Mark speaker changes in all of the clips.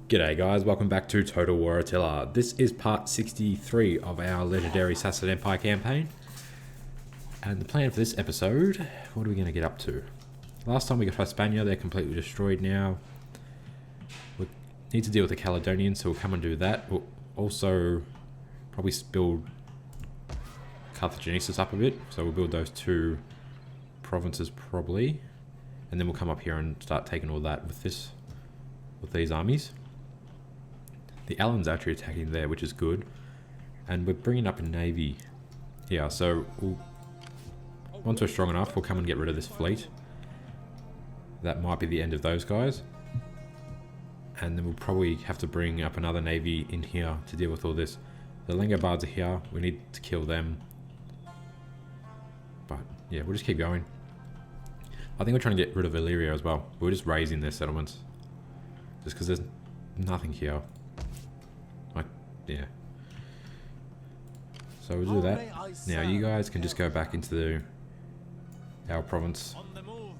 Speaker 1: G'day guys, welcome back to Total War Attila. This is part 63 of our legendary Sassanid Empire campaign. And the plan for this episode, what are we going to get up to? Last time we got Hispania, they're completely destroyed now. We need to deal with the Caledonians, so we'll come and do that. We'll also probably build Carthagenesis up a bit, so we'll build those two provinces probably. And then we'll come up here and start taking all that with these armies. The Alans are actually attacking there, which is good. And we're bringing up a navy here, so once we're strong enough, we'll come and get rid of this fleet. That might be the end of those guys. And then we'll probably have to bring up another navy in here to deal with all this. The Langobards are here, we need to kill them. But yeah, we'll just keep going. I think we're trying to get rid of Illyria as well. We're just raising their settlements. Just because there's nothing here. Yeah. So we'll do that. Now you guys can just go back into our province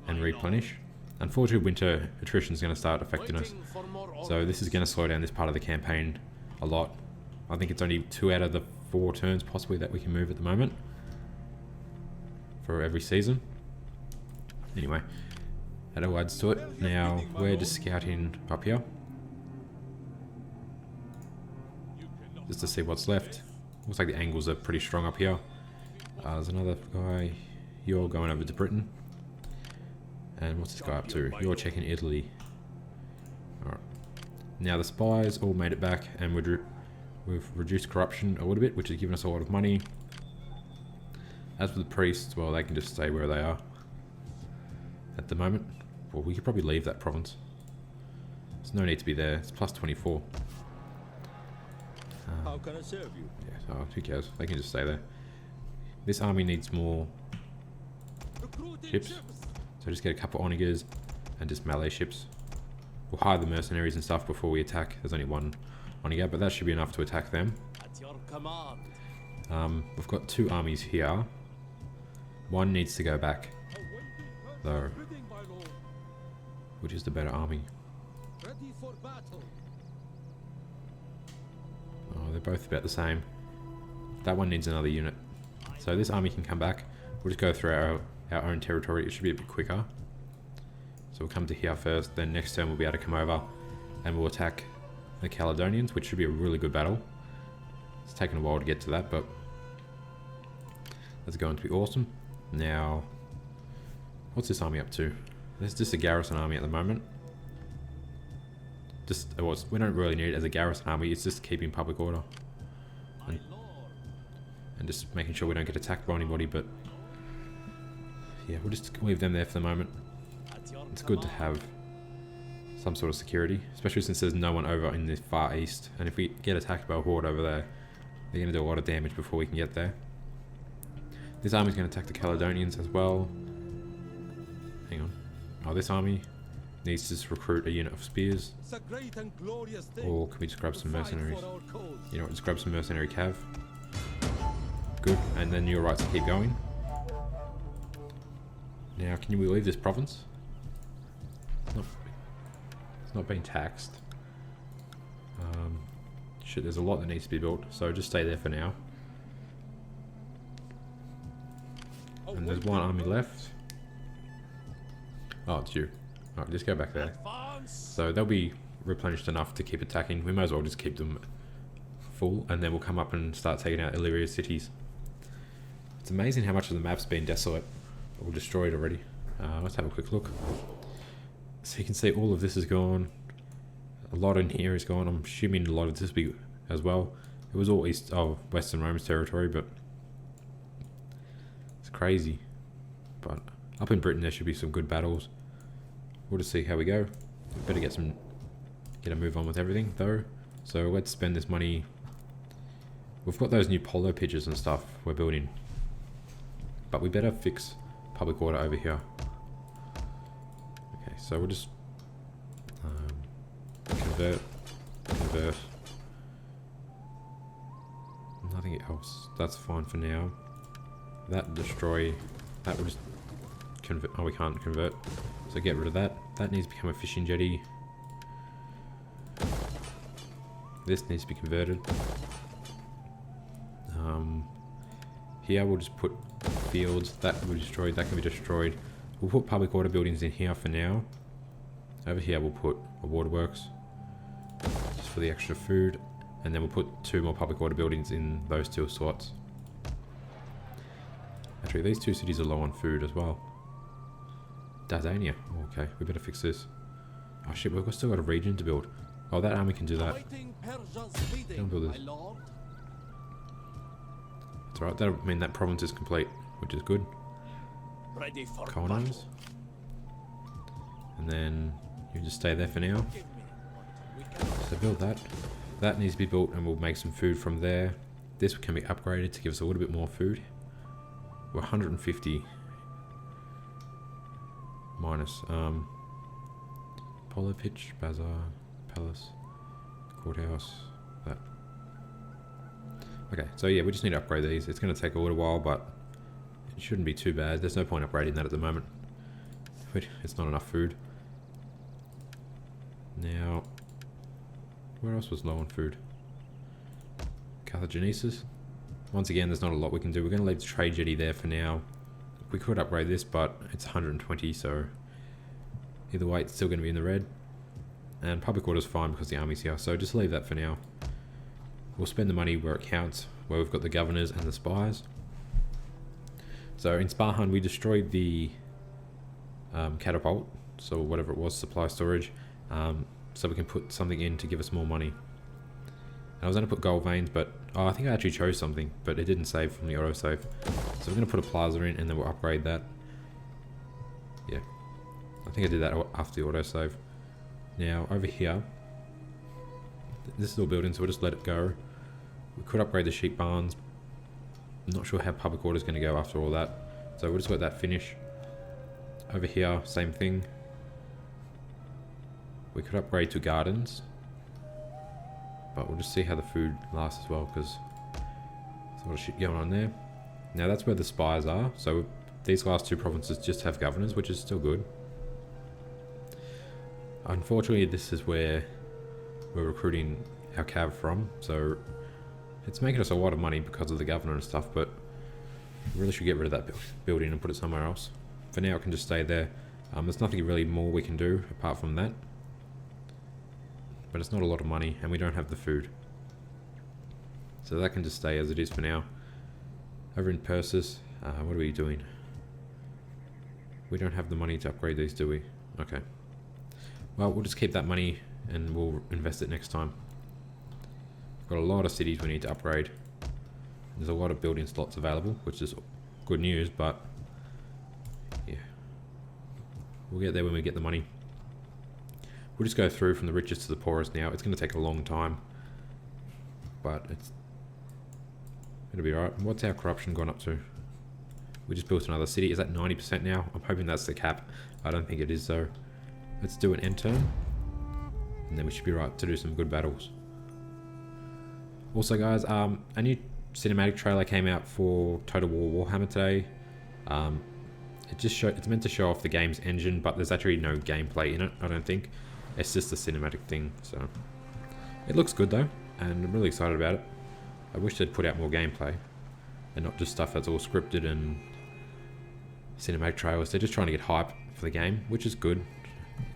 Speaker 1: and replenish. Unfortunately, winter attrition is going to start affecting us. So this is going to slow down this part of the campaign a lot. I think it's only 2 out of the 4 turns possibly that we can move at the moment. For every season. Anyway, that all adds to it. Now we're just scouting up here. Just to see what's left. Looks like the Angles are pretty strong up here. There's another guy. You're going over to Britain. And what's this guy up to? You're checking Italy. Alright. Now the spies all made it back, and we've reduced corruption a little bit, which has given us a lot of money. As for the priests, well, they can just stay where they are at the moment. Well, we could probably leave that province. There's no need to be there. It's plus 24.
Speaker 2: How can I serve you?
Speaker 1: Yeah, oh, who cares? They can just stay there. This army needs more ships. So just get a couple onagers and just melee ships. We'll hire the mercenaries and stuff before we attack. There's only one onager, but that should be enough to attack them.
Speaker 2: At your command.
Speaker 1: We've got 2 armies here. One needs to go back, though. Which is the better army?
Speaker 2: Ready for battle.
Speaker 1: Oh, they're both about the same. That one needs another unit. So this army can come back. We'll just go through our own territory. It should be a bit quicker. So we'll come to here first. Then next turn we'll be able to come over and we'll attack the Caledonians, which should be a really good battle. It's taken a while to get to that, but that's going to be awesome. Now, what's this army up to? There's just a garrison army at the moment. We don't really need it as a garrison army, it's just keeping public order. And just making sure we don't get attacked by anybody, but yeah, we'll just leave them there for the moment. It's good to have some sort of security, especially since there's no one over in the far east. And if we get attacked by a horde over there, they're going to do a lot of damage before we can get there. This army's going to attack the Caledonians as well. Hang on. Oh, this army needs to just recruit a unit of spears. Or can we just grab some mercenaries? You know what, just grab some mercenary cav. Good, and then you're right to keep going. Now, can we leave this province? It's not being taxed. Shit, there's a lot that needs to be built, so just stay there for now. And there's one army left. Oh, it's you. Alright, just go back there. So they'll be replenished enough to keep attacking. We might as well just keep them full, and then we'll come up and start taking out Illyria's cities. It's amazing how much of the map's been desolate or destroyed already. Let's have a quick look. So you can see all of this is gone. A lot in here is gone. I'm assuming a lot of this will be as well. It was all Western Rome's territory, but it's crazy. But up in Britain there should be some good battles. We'll just see how we go. We better get a move on with everything though. So let's spend this money. We've got those new polo pitches and stuff we're building, but we better fix public order over here. Okay, so we'll just convert. Nothing else. That's fine for now. That destroy. That will just convert. Oh, we can't convert. So get rid of that. That needs to become a fishing jetty. This needs to be converted. Here we'll just put fields. That will be destroyed. That can be destroyed. We'll put public water buildings in here for now. Over here we'll put a waterworks, just for the extra food. And then we'll put 2 more public water buildings in those 2 slots. Actually, these 2 cities are low on food as well. Dardania. Oh, okay, we better fix this. Oh shit, we've still got a region to build. Oh, that army can do that. Don't build this. It's alright, that'll mean that province is complete, which is good. Colonize. And then you just stay there for now. So build that. That needs to be built and we'll make some food from there. This can be upgraded to give us a little bit more food. We're 150 minus Polo Pitch, Bazaar, Palace, Courthouse, that. Okay, so yeah, we just need to upgrade these. It's going to take a little while, but it shouldn't be too bad. There's no point upgrading that at the moment. It's not enough food. Now, where else was low on food? Carthagenesis. Once again, there's not a lot we can do. We're going to leave the trade jetty there for now. We could upgrade this, but it's 120, so either way, it's still going to be in the red. And public order's fine because the army's here, so just leave that for now. We'll spend the money where it counts, where we've got the governors and the spies. So in Spahan, we destroyed the catapult, so whatever it was, supply storage, so we can put something in to give us more money. And I was going to put gold veins, but I think I actually chose something, but it didn't save from the autosave. So we're going to put a plaza in and then we'll upgrade that. Yeah, I think I did that after the autosave. Now over here, this is all built in, so we'll just let it go. We could upgrade the sheep barns. I'm not sure how public order is going to go after all that, so we'll just let that finish. Over here, same thing. We could upgrade to gardens, but we'll just see how the food lasts as well, because there's a lot of shit going on there. Now that's where the spies are, so these last 2 provinces just have governors, which is still good. Unfortunately, this is where we're recruiting our cav from, so it's making us a lot of money because of the governor and stuff, but we really should get rid of that building and put it somewhere else. For now, it can just stay there. There's nothing really more we can do apart from that. But it's not a lot of money, and we don't have the food. So that can just stay as it is for now. Over in Persis, what are we doing? We don't have the money to upgrade these, do we? Okay. Well, we'll just keep that money and we'll invest it next time. We've got a lot of cities we need to upgrade. There's a lot of building slots available, which is good news, but yeah. We'll get there when we get the money. We'll just go through from the richest to the poorest now. It's going to take a long time, but it'll be alright. What's our corruption gone up to? We just built another city. Is that 90% now? I'm hoping that's the cap. I don't think it is though. Let's do an end turn, and then we should be right to do some good battles. Also guys, a new cinematic trailer came out for Total War Warhammer today. It's meant to show off the game's engine, but there's actually no gameplay in it, I don't think. It's just a cinematic thing, so it looks good though, and I'm really excited about it. I wish they'd put out more gameplay and not just stuff that's all scripted and cinematic trailers. They're just trying to get hype for the game, which is good,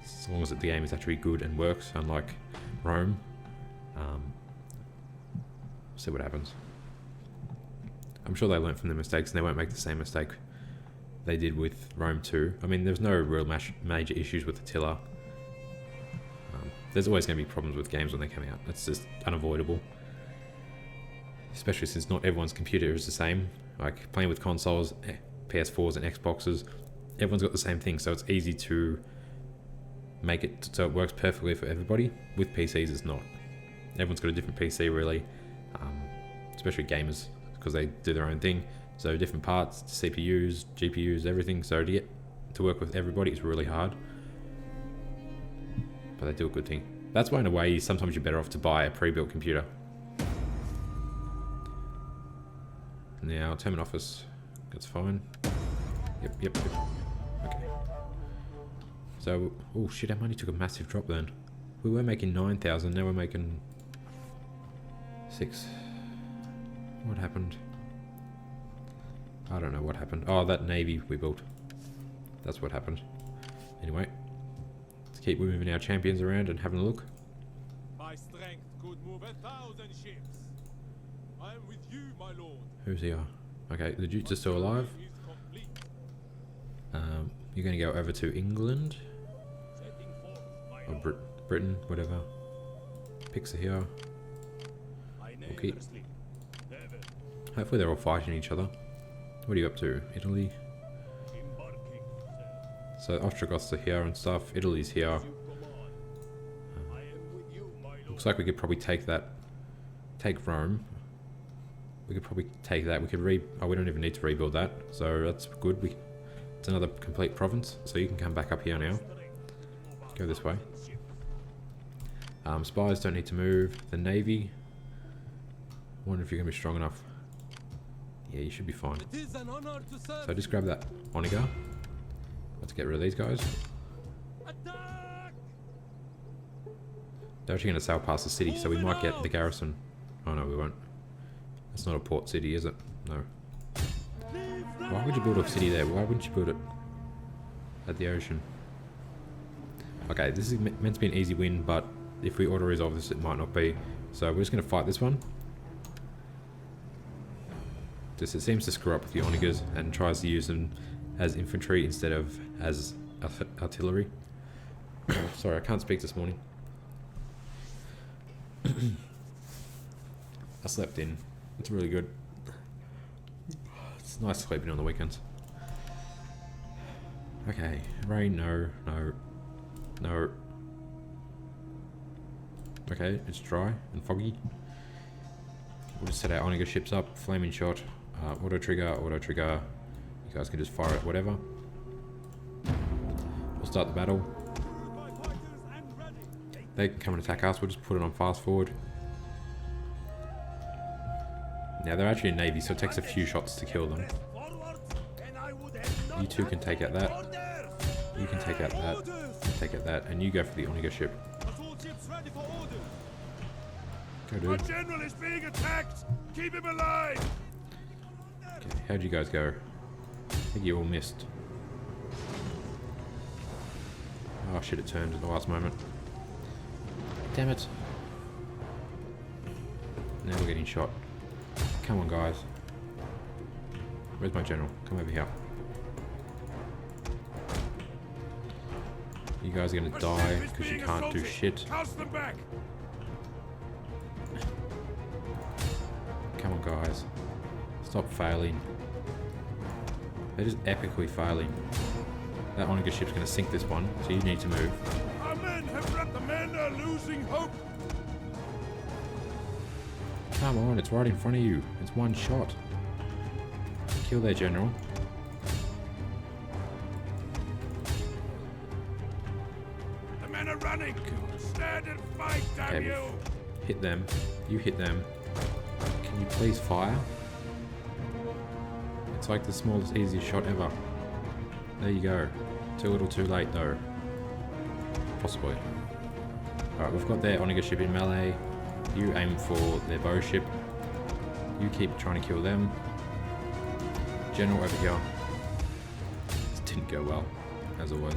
Speaker 1: as long as the game is actually good and works, unlike Rome. See what happens. I'm sure they learned from their mistakes and they won't make the same mistake they did with Rome 2. I mean, there's no real major issues with Attila. There's always going to be problems with games when they come out. It's just unavoidable. Especially since not everyone's computer is the same. Like, playing with consoles, PS4s and Xboxes, everyone's got the same thing, so it's easy to make it so it works perfectly for everybody. With PCs, it's not. Everyone's got a different PC, really. Especially gamers, because they do their own thing. So different parts, CPUs, GPUs, everything. So to get to work with everybody is really hard. But they do a good thing. That's why in a way sometimes you're better off to buy a pre-built computer. Now, Termin Office, that's fine. Yep. Okay. So, oh shit, our money took a massive drop then. We were making 9,000, now we're making 6. What happened? I don't know what happened. Oh, that navy we built. That's what happened. Anyway, let's keep moving our champions around and having a look.
Speaker 3: My strength could move 1,000 ships. I am with you, my lord.
Speaker 1: Who's here? Okay, the Dukes are still alive.
Speaker 3: Is complete.
Speaker 1: You're going to go over to England
Speaker 3: Setting forth, my
Speaker 1: or
Speaker 3: lord.
Speaker 1: Britain, whatever. Picks are here.
Speaker 3: I
Speaker 1: Okay.
Speaker 3: never sleep. Never.
Speaker 1: Hopefully they're all fighting each other. What are you up to? Italy?
Speaker 3: Embarking,
Speaker 1: So
Speaker 3: sir.
Speaker 1: Ostrogoths are here and stuff. Italy's here.
Speaker 3: As you command. I am with you, my lord.
Speaker 1: Looks like we could probably take that. Take Rome. We could probably take that. We could oh, we don't even need to rebuild that. So that's good. It's another complete province. So you can come back up here now. Go this way. Spies don't need to move. The navy. Wonder if you're gonna be strong enough. Yeah, you should be fine.
Speaker 2: It is an honor to serve.
Speaker 1: So just grab that Onager. Let's get rid of these guys.
Speaker 2: Attack!
Speaker 1: They're actually going to sail past the city, so we might get the garrison. Oh no, we won't. It's not a port city, is it? No. Why would you build a city there? Why wouldn't you build it at the ocean? Okay, this is meant to be an easy win, but if we auto-resolve this, it might not be. So we're just going to fight this one. It seems to screw up with the Onagers and tries to use them as infantry instead of as artillery. Sorry, I can't speak this morning. I slept in. It's really good. It's nice sleeping on the weekends. Okay, rain, no. Okay, it's dry and foggy. We'll just set our Onager ships up, flaming shot. Auto trigger. You guys can just fire it, whatever. We'll start the battle. They can come and attack us, we'll just put it on fast forward. Now they're actually a navy, so it takes a few shots to kill them. You two can take out that. You can take out that. Take out that, and you go for the Onager ship. Go,
Speaker 3: My
Speaker 1: dude.
Speaker 3: general is being attacked. Keep him alive.
Speaker 1: Okay, how'd you guys go? I think you all missed. Oh shit, it turned at the last moment. Damn it. Now we're getting shot. Come on, guys. Where's my general? Come over here. You guys are gonna die because you can't do shit.
Speaker 3: Cast them back.
Speaker 1: Come on, guys. Stop failing. They're just epically failing. That Onager ship's gonna sink this one, so you need to move.
Speaker 3: Our men have run. The men are losing hope.
Speaker 1: Come on, it's right in front of you. It's one shot. Kill their general.
Speaker 3: The men are running. Stand and fight, damn
Speaker 1: Okay,
Speaker 3: you.
Speaker 1: hit them. You hit them. Can you please fire? It's like the smallest, easiest shot ever. There you go. Too little, too late though. Possibly. Alright, we've got their Onager ship in melee. You aim for their bow ship. You keep trying to kill them. General over here. This didn't go well, as always.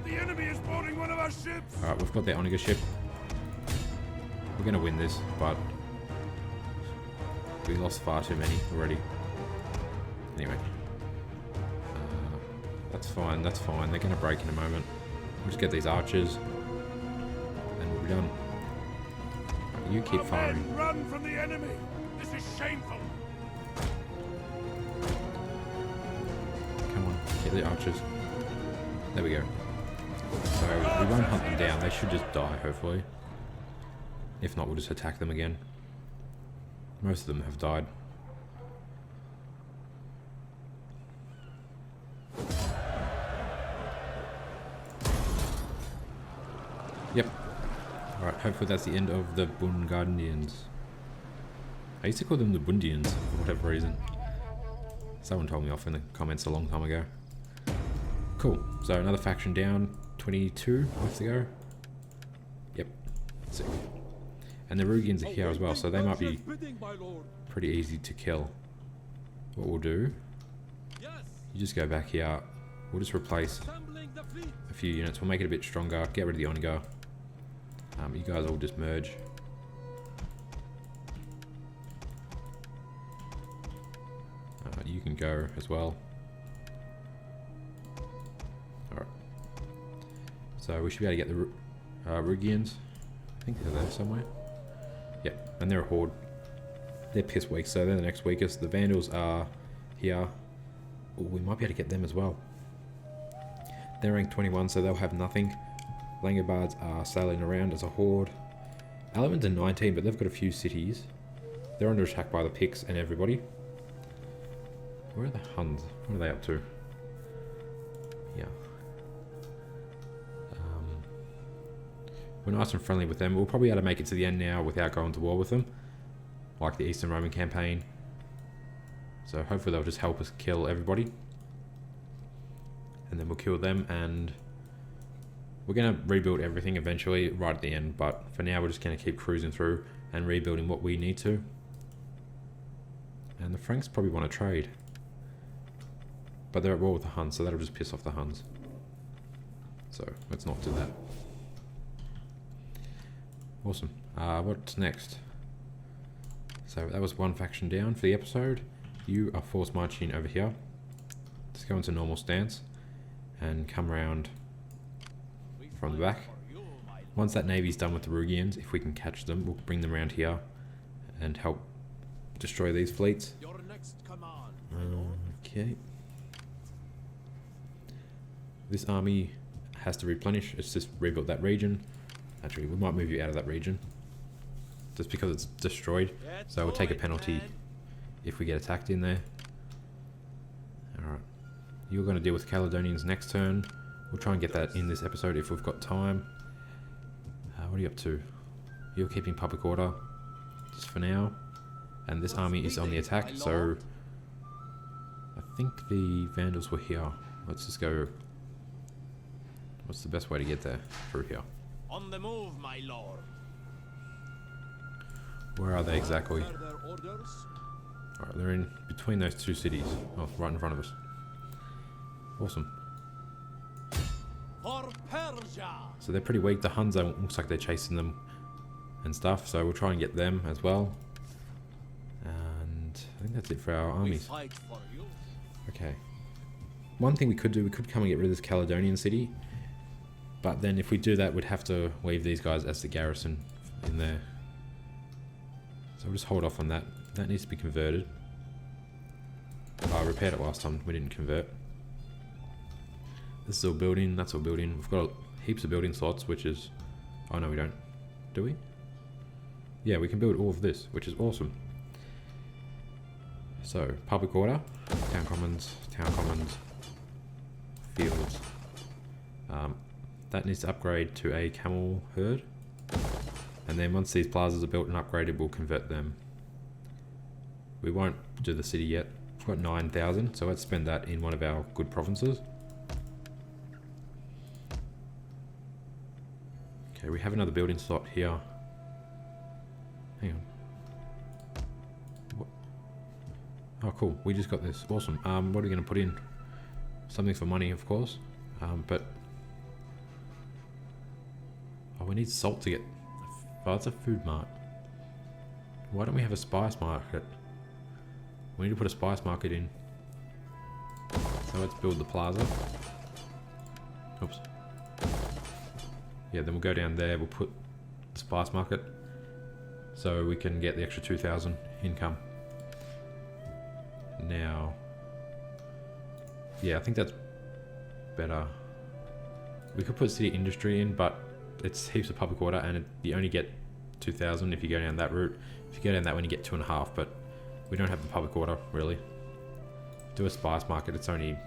Speaker 3: The enemy is boarding one of our ships.
Speaker 1: Alright, we've got their Onager ship. We're gonna win this, but we lost far too many already. Anyway. That's fine, that's fine. They're gonna break in a moment. We'll just get these archers. And we'll be done. Right, you keep
Speaker 3: Our
Speaker 1: firing.
Speaker 3: men run from the enemy. This is shameful.
Speaker 1: Come on, get the archers. There we go. So we won't hunt them down. They should just die, hopefully. If not, we'll just attack them again. Most of them have died. Yep. Alright, hopefully that's the end of the Bungardians. I used to call them the Bundians for whatever reason. Someone told me off in the comments a long time ago. Cool. So another faction down. 22 left to go. Yep. Sick. And the Rugians are here as well, so they might be
Speaker 3: Bidding, my lord.
Speaker 1: pretty easy to kill. What we'll do,
Speaker 3: Yes.
Speaker 1: you just go back here. We'll just replace
Speaker 3: Assembling the fleet.
Speaker 1: a few units. We'll make it a bit stronger. Get rid of the Onager. You guys all just merge. You can go as well. Alright. So we should be able to get the Rugians. I think they're there somewhere. Yep, and they're a horde. They're piss weak, so they're the next weakest. The Vandals are here. Ooh, we might be able to get them as well. They're rank 21, so they'll have nothing. Langobards are sailing around as a horde. Elements are 19, but they've got a few cities. They're under attack by the Picts and everybody. Where are the Huns? What are they up to? Yeah. We're nice and friendly with them. We'll probably be able to make it to the end now without going to war with them. Like the Eastern Roman campaign. So hopefully they'll just help us kill everybody. And then we'll kill them, and we're going to rebuild everything eventually right at the end. But for now we're just going to keep cruising through and rebuilding what we need to. And the Franks probably want to trade. But they're at war with the Huns, so that'll just piss off the Huns. So let's not do that. Awesome. What's next? So that was one faction down for the episode. You are force marching over here. Let's go into normal stance and come around from the back. Once that navy's done with the Rugians, if we can catch them, we'll bring them around here and help destroy these fleets.
Speaker 3: Your next command.
Speaker 1: Okay. This army has to replenish. It's just rebuilt that region. Actually, we might move you out of that region. Just because it's destroyed. So we'll take a penalty if we get attacked in there. Alright. You're going to deal with Caledonians next turn. We'll try and get that in this episode if we've got time. What are you up to? You're keeping public order. Just for now. And this army is on the attack, so I think the Vandals were here. Let's just go. What's the best way to get there? Through here.
Speaker 3: On the move, my lord.
Speaker 1: Where are they exactly?
Speaker 3: Further orders?
Speaker 1: Alright, they're in between those two cities. Oh, right in front of us. Awesome.
Speaker 3: For Persia.
Speaker 1: So they're pretty weak. The Huns, looks like they're chasing them and stuff, so we'll try and get them as well. And I think that's it for our
Speaker 3: We
Speaker 1: armies.
Speaker 3: fight for you.
Speaker 1: Okay. One thing we could do, we could come and get rid of this Caledonian city. But then if we do that, we'd have to leave these guys as the garrison in there. So we'll just hold off on that. That needs to be converted. I repaired it last time, we didn't convert. This is all building, that's all building. We've got heaps of building slots, which is... Oh no, we don't. Do we? Yeah, we can build all of this, which is awesome. So, public order, town commons, fields. That needs to upgrade to a camel herd. And then once these plazas are built and upgraded, we'll convert them. We won't do the city yet. We've got 9,000, so let's spend that in one of our good provinces. Okay, we have another building slot here. Hang on. What? Oh, cool. We just got this. Awesome. What are we going to put in? Something for money, of course. But... Oh, we need salt to get... Oh, it's a food mart. Why don't we have a spice market? We need to put a spice market in. So let's build the plaza. Oops. Yeah, then we'll go down there, we'll put the spice market. So we can get the extra 2,000 income. Now... Yeah, I think that's better. We could put city industry in, but it's heaps of public order, and you only get 2,000 if you go down that route. If you go down that one, you get 2.5, but we don't have the public order, really. Do a spice market, it's only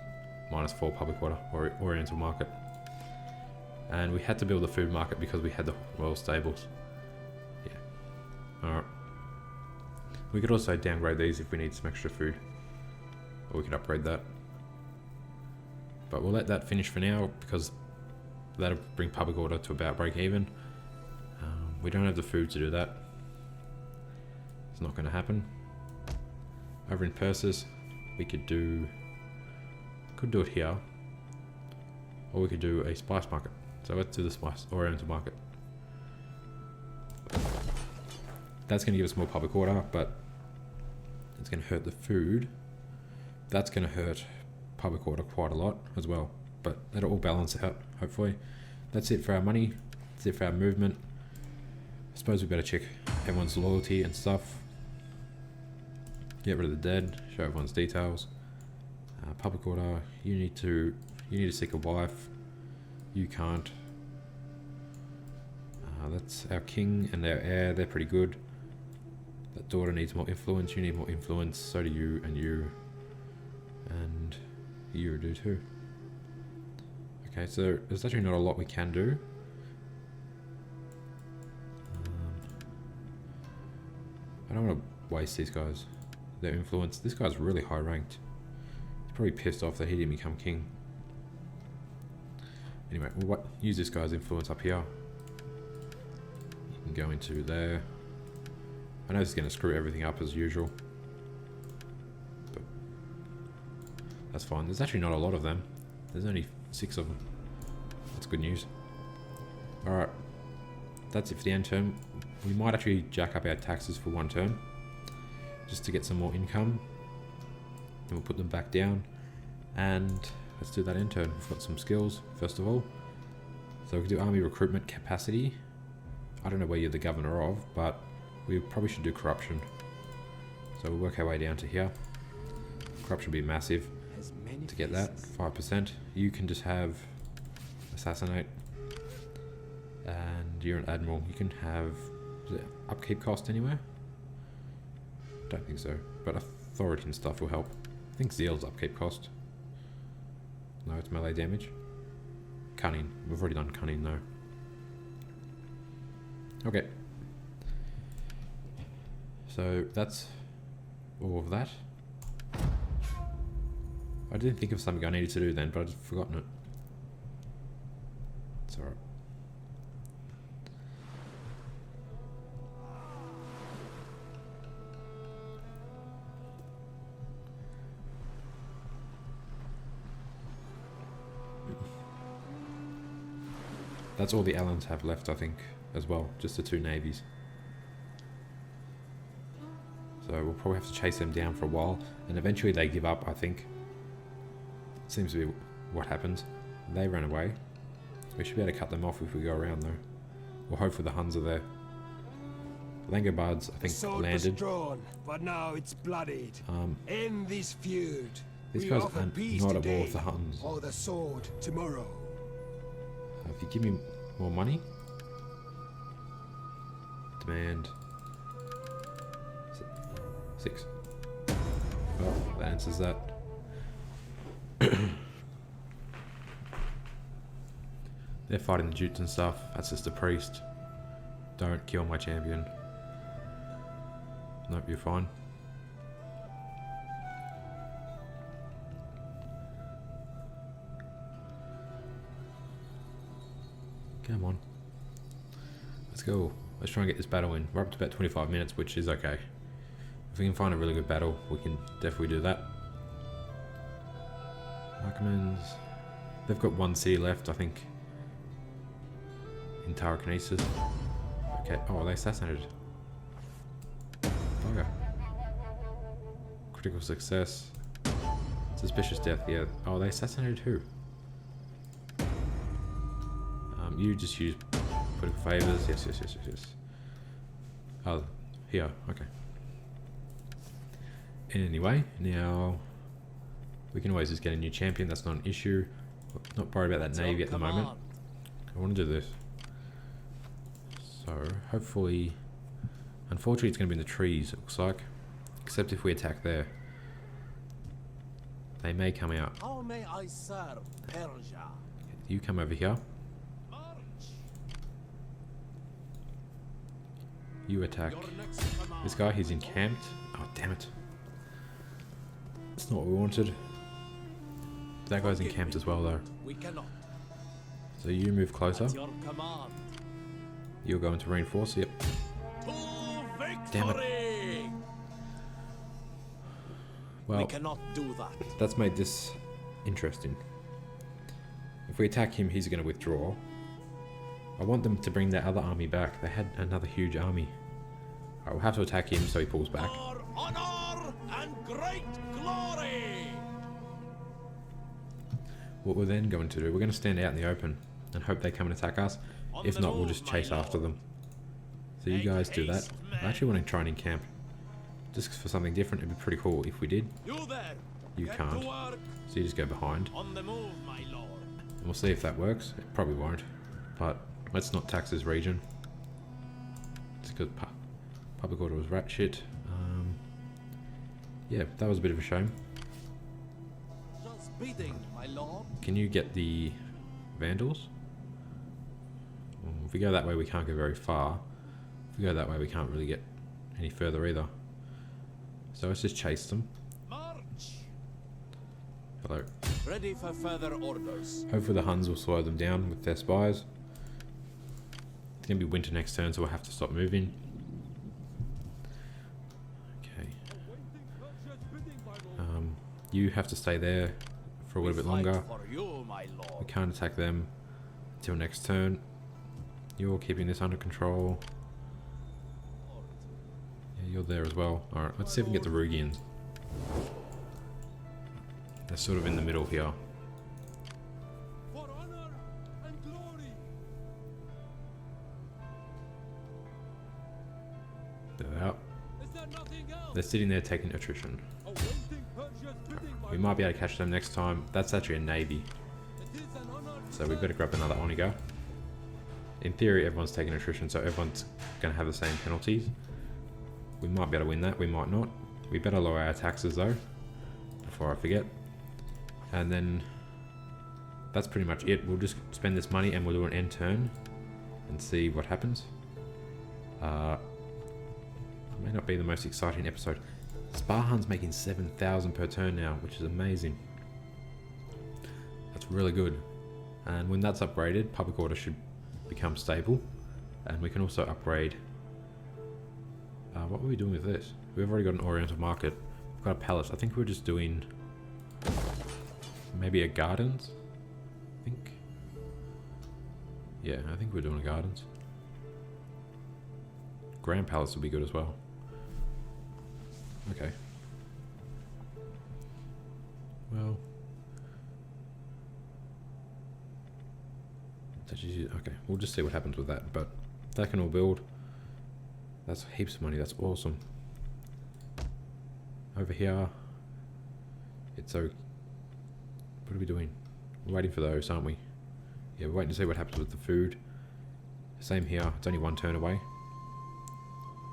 Speaker 1: -4 public order, or oriental market. And we had to build a food market because we had the royal stables. Yeah. Alright. We could also downgrade these if we need some extra food. Or we could upgrade that. But we'll let that finish for now, because that'll bring public order to about break even. We don't have the food to do that. not going to happen. Over in Persis, we could do it here, or we could do a spice market. So let's do the spice oriental market. That's going to give us more public order, but it's going to hurt the food. That's going to hurt public order quite a lot as well, but it'll all balance out, hopefully. That's it for our money. That's it for our movement. I suppose we better check everyone's loyalty and stuff. Get rid of the dead, show everyone's details. Public order, you need to seek a wife. You can't. That's our king and our heir, they're pretty good. That daughter needs more influence, you need more influence, so do you, and you do too. Okay, so there's actually not a lot we can do. I don't want to waste these guys, their influence. This guy's really high ranked. He's probably pissed off that he didn't become king. Anyway, we'll use this guy's influence up here. You can go into there. I know this is going to screw everything up as usual, but that's fine. There's actually not a lot of them. There's only 6 of them. That's good news. Alright, that's it for the end term. We might actually jack up our taxes for 1 term, just to get some more income. Then we'll put them back down, and let's do that end turn. We've got some skills, first of all. So we can do army recruitment capacity. I don't know where you're the governor of, but we probably should do corruption. So we'll work our way down to here. Corruption will be massive to get that, 5%. You can just have assassinate, and you're an admiral. You can have, is it upkeep cost anywhere? Don't think so, but authority and stuff will help. I think Zeal's upkeep cost. No, it's melee damage. Cunning. We've already done cunning though. Okay. So that's all of that. I didn't think of something I needed to do then, but I'd forgotten it. It's alright. That's all the Allens have left, I think, as well. Just the 2 navies. So we'll probably have to chase them down for a while, and eventually they give up, I think. Seems to be what happens. They ran away. We should be able to cut them off if we go around though. Or hopefully the Huns are there. The Langobards, I think,
Speaker 4: sword
Speaker 1: landed.
Speaker 4: was drawn, but now it's bloodied. End this feud.
Speaker 1: These
Speaker 4: We
Speaker 1: guys
Speaker 4: offer
Speaker 1: are
Speaker 4: peace
Speaker 1: not at war
Speaker 4: today,
Speaker 1: with the Huns.
Speaker 4: or the sword tomorrow.
Speaker 1: If you give me more money, demand 6. Well, that answers that. They're fighting the Jutes and stuff. That's just a priest. Don't kill my champion. Nope, you're fine. Come on. Let's go. Let's try and get this battle in. We're up to about 25 minutes, which is okay. If we can find a really good battle, we can definitely do that. Markmans. They've got 1 city left, I think. In Tarraconensis. Okay. Oh, they assassinated. Bugger. Critical success. Suspicious death, yeah. Oh, they assassinated who? You just use political favors. Yes. Oh, here. Okay. Anyway, now we can always just get a new champion. That's not an issue. Not worried about that navy at the moment. I want to do this. So hopefully, unfortunately, it's going to be in the trees. It looks like, except if we attack there, they may come out.
Speaker 2: How may I serve Persia?
Speaker 1: You come over here. You attack this guy. He's encamped. Oh, damn it. That's not what we wanted. That guy's encamped as well, though.
Speaker 2: We cannot.
Speaker 1: So you move closer.
Speaker 2: At your command.
Speaker 1: You're going to reinforce. Yep.
Speaker 2: To
Speaker 1: Damn
Speaker 2: victory! We
Speaker 1: Well,
Speaker 2: cannot do that.
Speaker 1: that's made this interesting. If we attack him, he's going to withdraw. I want them to bring their other army back. They had another huge army. Alright, we'll have to attack him so he pulls back.
Speaker 2: For honor and great glory!
Speaker 1: What we're then going to do, we're going to stand out in the open and hope they come and attack us. If not, we'll just chase after them. So you guys do that. I actually want to try and encamp. Just for something different, it'd be pretty cool if we did.
Speaker 2: You there!
Speaker 1: You
Speaker 2: Get
Speaker 1: can't.
Speaker 2: to work.
Speaker 1: So you just go behind.
Speaker 2: On the move, my lord.
Speaker 1: And we'll see if that works. It probably won't. But let's not tax this region. It's because public order was rat shit. Yeah, that was a bit of a shame.
Speaker 2: Just bidding, my lord.
Speaker 1: Can you get the Vandals? If we go that way, we can't go very far. If we go that way, we can't really get any further either. So let's just chase them.
Speaker 2: March!
Speaker 1: Hello.
Speaker 2: Ready for further orders.
Speaker 1: Hopefully the Huns will slow them down with their spies. It's going to be winter next turn, so we'll have to stop moving. Okay. You have to stay there for a little bit longer.
Speaker 2: For you, my
Speaker 1: We
Speaker 2: lord.
Speaker 1: can't attack them until next turn. You're keeping this under control. Yeah, you're there as well. Alright, let's see if we can get the Rugians. They're sort of in the middle here.
Speaker 3: For honor and glory.
Speaker 1: They're out.
Speaker 3: Is there nothing else?
Speaker 1: They're sitting there taking attrition.
Speaker 3: Awaiting Persia's bidding, my
Speaker 1: We might be able to catch them next time. That's actually a navy.
Speaker 3: It is an honor to
Speaker 1: So we better grab another Oniga. In theory, everyone's taking attrition, so everyone's going to have the same penalties. We might be able to win that, we might not. We better lower our taxes though, before I forget. And then, that's pretty much it. We'll just spend this money and we'll do an end turn and see what happens. It may not be the most exciting episode. Sparhan's making 7,000 per turn now, which is amazing. That's really good. And when that's upgraded, public order should become stable. And we can also upgrade... what were we doing with this? We've already got an Oriental market. We've got a palace. I think we're just doing... maybe a gardens? I think. Yeah, I think we're doing a gardens. Grand Palace would be good as well. Okay. Well... okay, we'll just see what happens with that, but that can all build. That's heaps of money, that's awesome. Over here, it's so... what are we doing? We're waiting for those, aren't we? Yeah, we're waiting to see what happens with the food. Same here, it's only one turn away.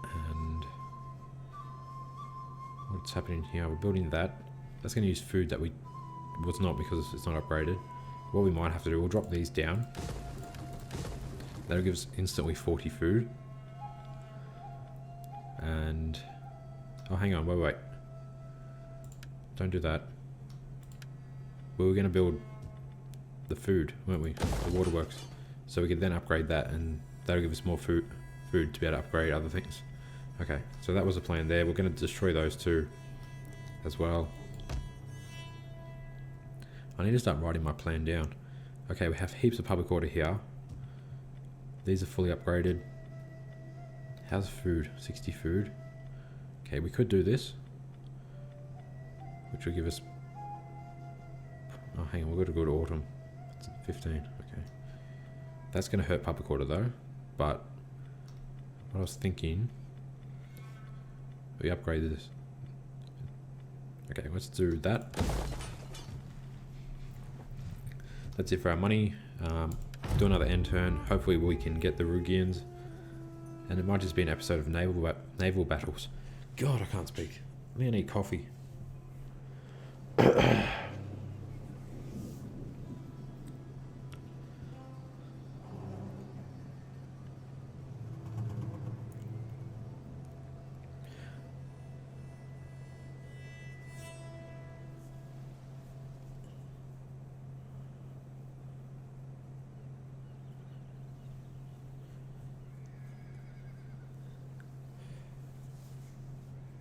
Speaker 1: And... what's happening here? We're building that. That's going to use food that we... was not because it's not upgraded. What we might have to do, we'll drop these down. That'll give us instantly 40 food. And... oh, hang on, wait. Don't do that. We were going to build the food, weren't we? The waterworks. So we could then upgrade that, and that'll give us more food to be able to upgrade other things. Okay, so that was the plan there. We're going to destroy those two as well. I need to start writing my plan down. Okay, we have heaps of public order here. These are fully upgraded. How's food? 60 food. Okay, we could do this. Which will give us... oh, hang on, we've got to go to autumn. It's 15, okay. That's going to hurt public order though. But, what I was thinking... we upgrade this. Okay, let's do that. That's it for our money. Do another end turn. Hopefully we can get the Rugians. And it might just be an episode of naval battles. God, I can't speak. I think I need coffee.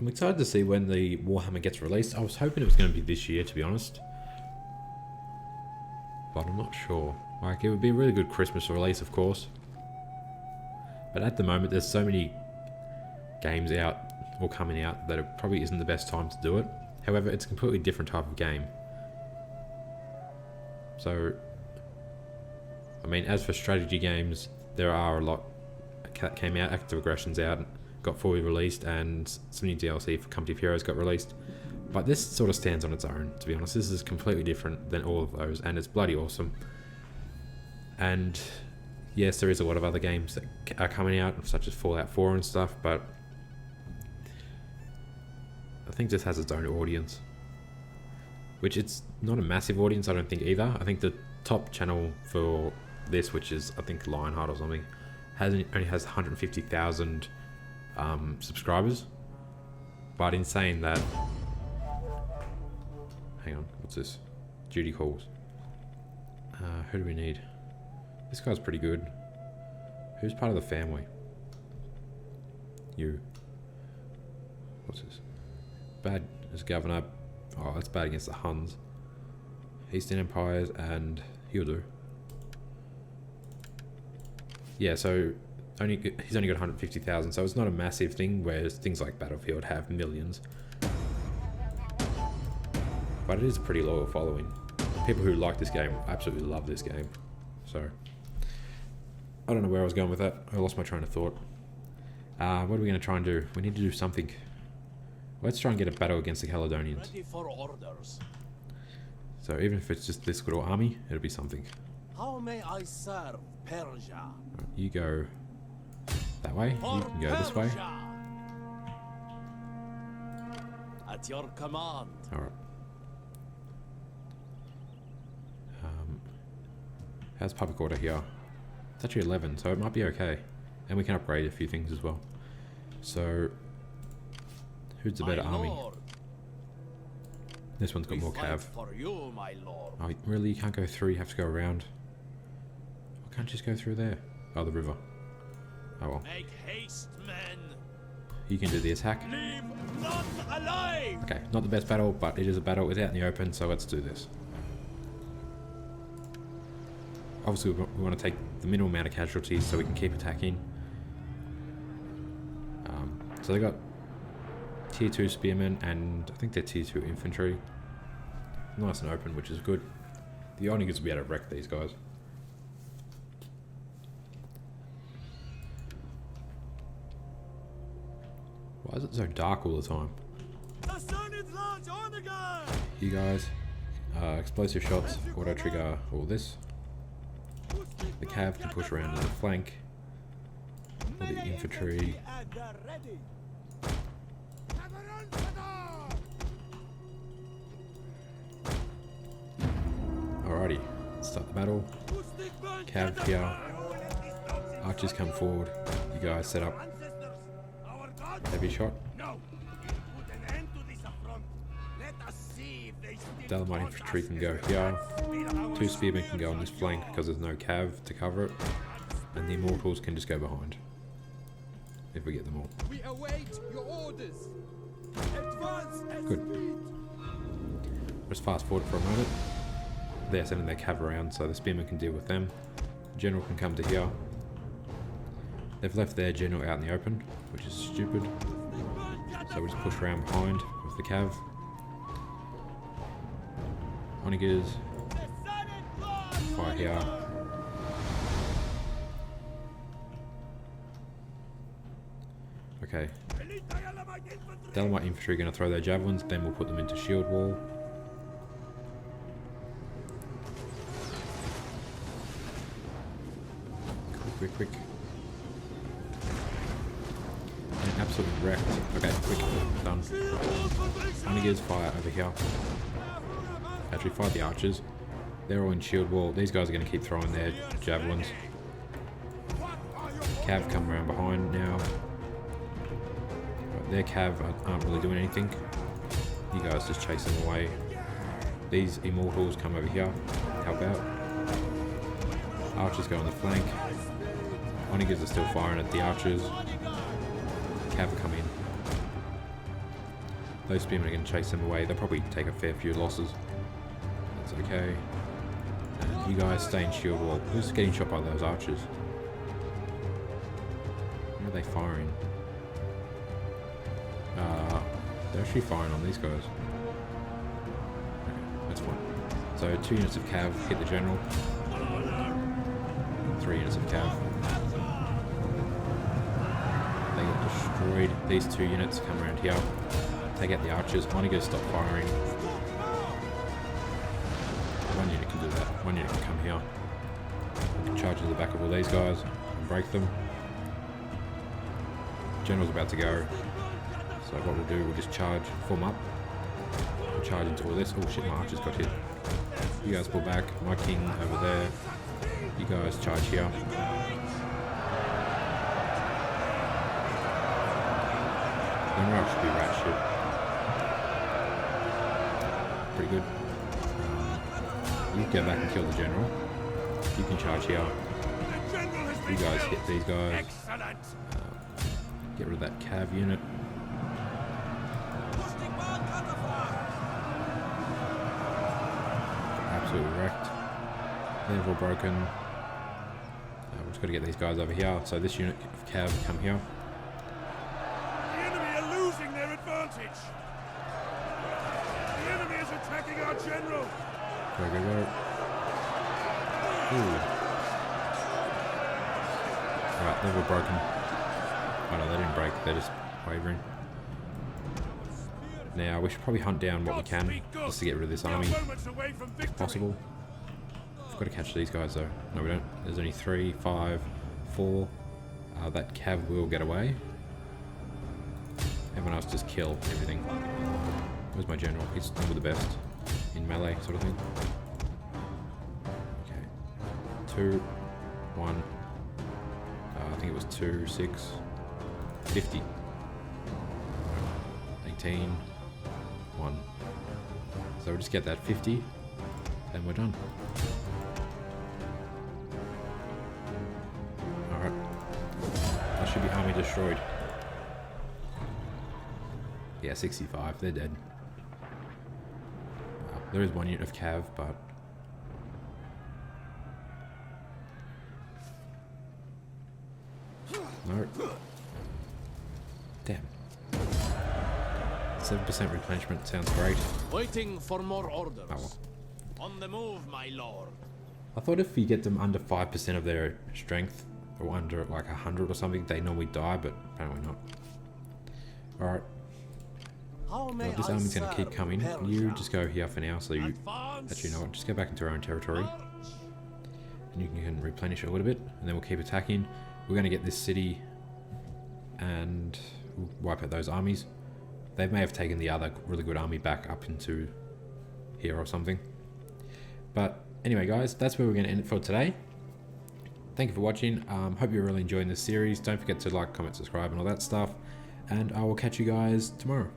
Speaker 1: I'm excited to see when the Warhammer gets released. I was hoping it was going to be this year, to be honest. But I'm not sure. Like, it would be a really good Christmas release, of course. But at the moment, there's so many games out or coming out that it probably isn't the best time to do it. However, it's a completely different type of game. So, I mean, as for strategy games, there are a lot that came out. Active Aggression's out, got fully released, and some new DLC for Company of Heroes got released. But this sort of stands on its own, to be honest. This is completely different than all of those, and it's bloody awesome. And yes, there is a lot of other games that are coming out, such as Fallout 4 and stuff, but I think this has its own audience. Which it's not a massive audience, I don't think either. I think the top channel for this, which is, I think, Lionheart or something, only has 150,000 subscribers. But in saying that... Hang on, what's this? Duty calls. Who do we need? This guy's pretty good. Who's part of the family? You. What's this? Bad as governor. Oh, that's bad against the Huns. Eastern Empires, and he'll do. Yeah, so he's only got 150,000, so it's not a massive thing, whereas things like Battlefield have millions. But it is a pretty loyal following. People who like this game absolutely love this game. So, I don't know where I was going with that. I lost my train of thought. What are we going to try and do? We need to do something. Let's try and get a battle against the Caledonians.
Speaker 2: Ready for orders.
Speaker 1: So even if it's just this little army, it'll be something.
Speaker 2: How may I serve Persia?
Speaker 1: You go that way. You can go this way.
Speaker 2: At your command.
Speaker 1: Alright. How's public order here? It's actually 11, so it might be okay. And we can upgrade a few things as well. So, who's the better army? This one's got more cav.
Speaker 2: For you, my lord.
Speaker 1: Oh, really? You can't go through, you have to go around. Why can't you just go through there? Oh, the river. Oh well.
Speaker 3: Make haste, men.
Speaker 1: You can do the attack.
Speaker 3: Leave none alive.
Speaker 1: Okay, not the best battle, but it is a battle. It's out in the open, so let's do this. Obviously, we want to take the minimal amount of casualties so we can keep attacking. So they got tier 2 spearmen, and I think they're tier 2 infantry. Nice and open, which is good. The Onigers will be able to wreck these guys. Why is it so dark all the time?
Speaker 3: Sassanid launch Onager.
Speaker 1: You guys, explosive shots, auto trigger all this. The cav can push around to the flank. All the infantry. Alrighty, let's start the battle. Cav here. Archers come forward. You guys set up. Heavy shot. Dalamite infantry can go here. 2 spearmen can go on this flank because there's no cav to cover it. And the immortals can just go behind. If we get them all.
Speaker 3: We await your orders. Advance at
Speaker 1: Good.
Speaker 3: speed.
Speaker 1: Just fast forward for a moment. They're sending their cav around so the spearmen can deal with them. The general can come to here. They've left their general out in the open, which is stupid. So we just push around behind with the cav. Onigers. Fire here. Okay. Dalamite infantry are going to throw their javelins, then we'll put them into shield wall. Quick. And absolutely wrecked. Okay, quick. Done. Onigers fire over here. Actually, fight the archers. They're all in shield wall. These guys are going to keep throwing their javelins. Cav come around behind now. But their cav aren't really doing anything. You guys just chase them away. These immortals come over here, help out. Archers go on the flank. Onigers are still firing at the archers. Cav come in. Those spearmen are going to chase them away. They'll probably take a fair few losses. That's okay. And you guys stay in shield wall. Who's getting shot by those archers? Where are they firing? They're actually firing on these guys. Okay, that's fine. So 2 units of cav hit the general. 3 units of cav. They get destroyed. These 2 units come around here. Take out the archers. One is going to stop firing. 1 unit can do that. 1 unit can come here. We can charge to the back of all these guys and break them. General's about to go. So what we'll do, we'll just charge, form up. We'll charge into all this. Oh shit, my archers got hit. You guys pull back. My king over there. You guys charge here. The morale should be rat shit. Pretty good. You go back and kill the general. You can charge here. You guys hit these guys. Get rid of that cav unit. Absolutely wrecked. They're all broken. We've just got to get these guys over here. So this unit of cav come here.
Speaker 4: The enemy are losing their advantage. The enemy is attacking our general.
Speaker 1: Go, go, go. Ooh. Right, they're all broken. Oh no, they didn't break. They're just wavering. Now, we should probably hunt down what we can, just to get rid of this army, if possible. We've got to catch these guys though. No, we don't. There's only 3, 5, 4. That cav will get away. Everyone else just kill everything. Where's my general? He's number the best in melee, sort of thing. Okay. 2, 1. I think it was 2, 6, 50. 18. 1. So we'll just get that 50 and we're done. Alright. That should be army destroyed. Yeah, 65. They're dead. There is 1 unit of cav, but... No. Damn. 7% replenishment sounds great.
Speaker 2: Waiting for more orders.
Speaker 1: Oh well.
Speaker 2: On the move, my lord.
Speaker 1: I thought if you get them under 5% of their strength, or under like 100 or something, they normally die, but apparently not. Alright. Well, this army's going to keep coming. You just go here for now, so you... Actually, you know what? Just go back into our own territory. And you can replenish it a little bit, and then we'll keep attacking. We're going to get this city, and we'll wipe out those armies. They may have taken the other really good army back up into here or something. But anyway, guys, that's where we're going to end it for today. Thank you for watching. Hope you're really enjoying this series. Don't forget to like, comment, subscribe, and all that stuff. And I will catch you guys tomorrow.